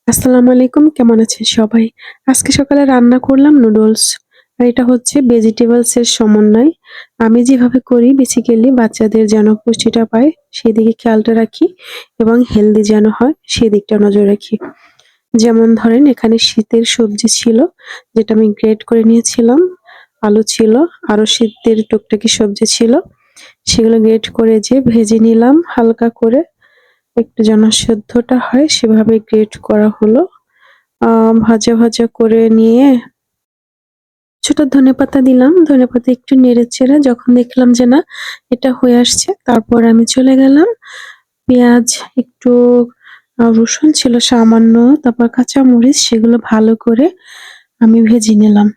আসসালামু আলাইকুম। কেমন আছেন সবাই? আজকে সকালে রান্না করলাম নুডলস। আর এটা হচ্ছে ভেজিটেবলস এর সমন্বয়। আমি যেভাবে করি বেসিক্যালি বাচ্চাদের যেন পুষ্টিটা পায় সেদিকে খেয়ালটা রাখি এবং হেলদি যেন হয় সেদিকটা নজর রাখি। যেমন ধরেন এখানে শীতের সবজি ছিল যেটা আমি গ্রেট করে নিয়েছিলাম। আলু ছিল, আরো শীতের টুকটাকি সবজি ছিল। সেগুলো গ্রেট করে ভেজে নিলাম হালকা করে। একটু যেন সেদ্ধটা হয় সেভাবে গ্রেট করা হলো। ভাজা, ভাজা করে নিয়ে ছোট ধনেপাতা দিলাম। ধনেপাতা একটু নেড়েচেড়ে যখন দেখলাম যে না এটা হয়ে আসছে, তারপর আমি চলে গেলাম পেঁয়াজ, একটু রসুন ছিল সামান্য, তারপর কাঁচামরিচ সেগুলো ভালো করে আমি ভেজে নিলাম।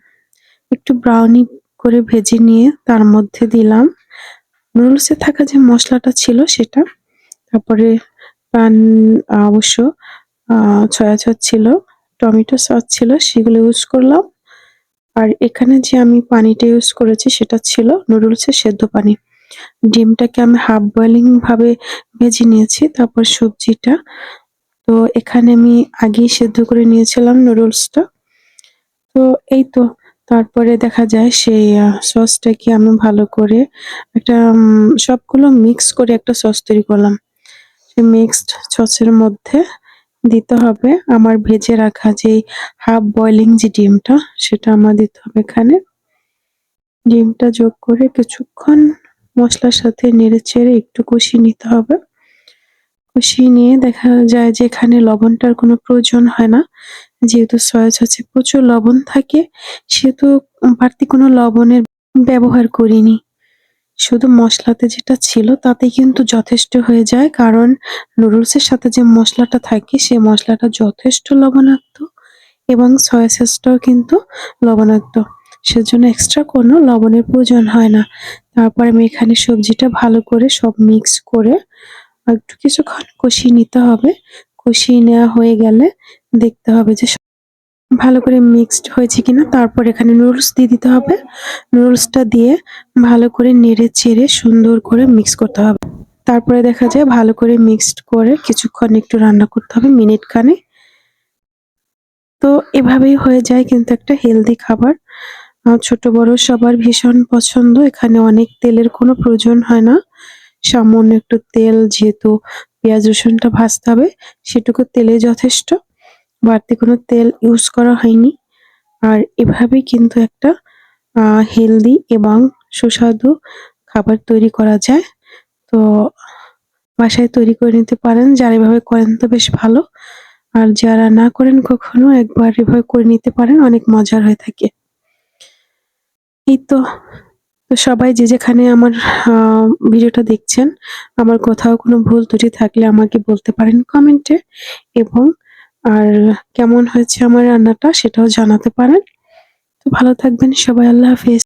একটু ব্রাউনি করে ভেজে নিয়ে তার মধ্যে দিলাম নুডলস এ থাকা যে মসলাটা ছিল সেটা। তারপরে পান অবশ্য সয়া সস ছিল, টমেটো সস ছিল সেগুলো ইউজ করলাম। আর এখানে যে আমি পানিটা ইউজ করেছি সেটা ছিল নুডলসের সেদ্ধ পানি। ডিমটাকে আমি হাফ বয়েলিং ভাবে ভেজে নিয়েছি। তারপর সবজিটা তো এখানে আমি আগেই সেদ্ধ করে নিয়েছিলাম নুডলসটা। তো এই তো তারপরে দেখা যায় সেই সসটাকে আমি ভালো করে একটা সবগুলো মিক্স করে একটা সস তৈরি করলাম। সেই মিক্সড সসের মধ্যে দিতে হবে আমার ভেজে রাখা যেই হাফ বয়েলিং যে ডিমটা সেটা আমার দিতে হবে এখানে। ডিমটা যোগ করে কিছুক্ষণ মসলার সাথে নেড়েচেড়ে একটু কষিয়ে নিতে হবে। কষিয়ে নিয়ে দেখা যায় যে এখানে লবণটার কোনো প্রয়োজন হয় না। যেহেতু সয়া সসে প্রচুর লবণ থাকে সেহেতু বাড়তি কোনো লবণের ব্যবহার করিনি। শুধু মসলাতে যেটা ছিল তাতেই কিন্তু যথেষ্ট হয়ে যায়। কারণ নুডলসের সাথে যে মসলাটা থাকে সে মসলাটা যথেষ্ট লবণাক্ত এবং সয়া সসটাও কিন্তু লবণাক্ত। সেজন্য এক্সট্রা কোনো লবণের প্রয়োজন হয় না। তারপর আমি এখানে সবজিটা ভালো করে সব মিক্স করে একটু কিছুক্ষণ কষিয়ে নিতে হবে। কষিয়ে নেওয়া হয়ে গেলে দেখতে হবে যে ভালো করে মিক্সড হয়েছে কিনা। তারপর এখানে নুডলস দিয়ে দিতে হবে। নুডলসটা দিয়ে ভালো করে নেড়ে-চেড়ে সুন্দর করে মিক্স করতে হবে। তারপরে দেখা যায় ভালো করে মিক্সড করে কিছুক্ষণ একটু রান্না করতে হবে মিনিট খানেক। তো এভাবেই হয়ে যায় কিন্তু একটা হেলদি খাবার। ছোট বড় সবার ভীষণ পছন্দ। এখানে অনেক তেলের কোনো প্রয়োজন হয় না। সামান্য একটু তেল যেহেতু পেঁয়াজ রসুনটা ভাজতে হবে সেটুকু তেলেই যথেষ্ট। বাড়তি কোনো তেল ইউজ করা হয়নি। আর এভাবেই কিন্তু একটা হেলদি এবং সুস্বাদু খাবার তৈরি করা যায়। তো বাসায় তৈরি করে নিতে পারেন। যারা এভাবে করেন তো বেশ ভালো। আর যারা না করেন কখনো একবার এভাবে করে নিতে পারেন, অনেক মজার হয়ে থাকে। এই তো, তো সবাই যে যেখানে আমার আ ভিডিওটা দেখছেন, আমার কোথাও কোনো ভুল ত্রুটি থাকলে আমাকে বলতে পারেন কমেন্টে এবং আর কেমন হয়েছে আমার রান্নাটা সেটাও জানাতে পারেন। তো ভালো থাকবেন সবাই। আল্লাহ হাফেজ।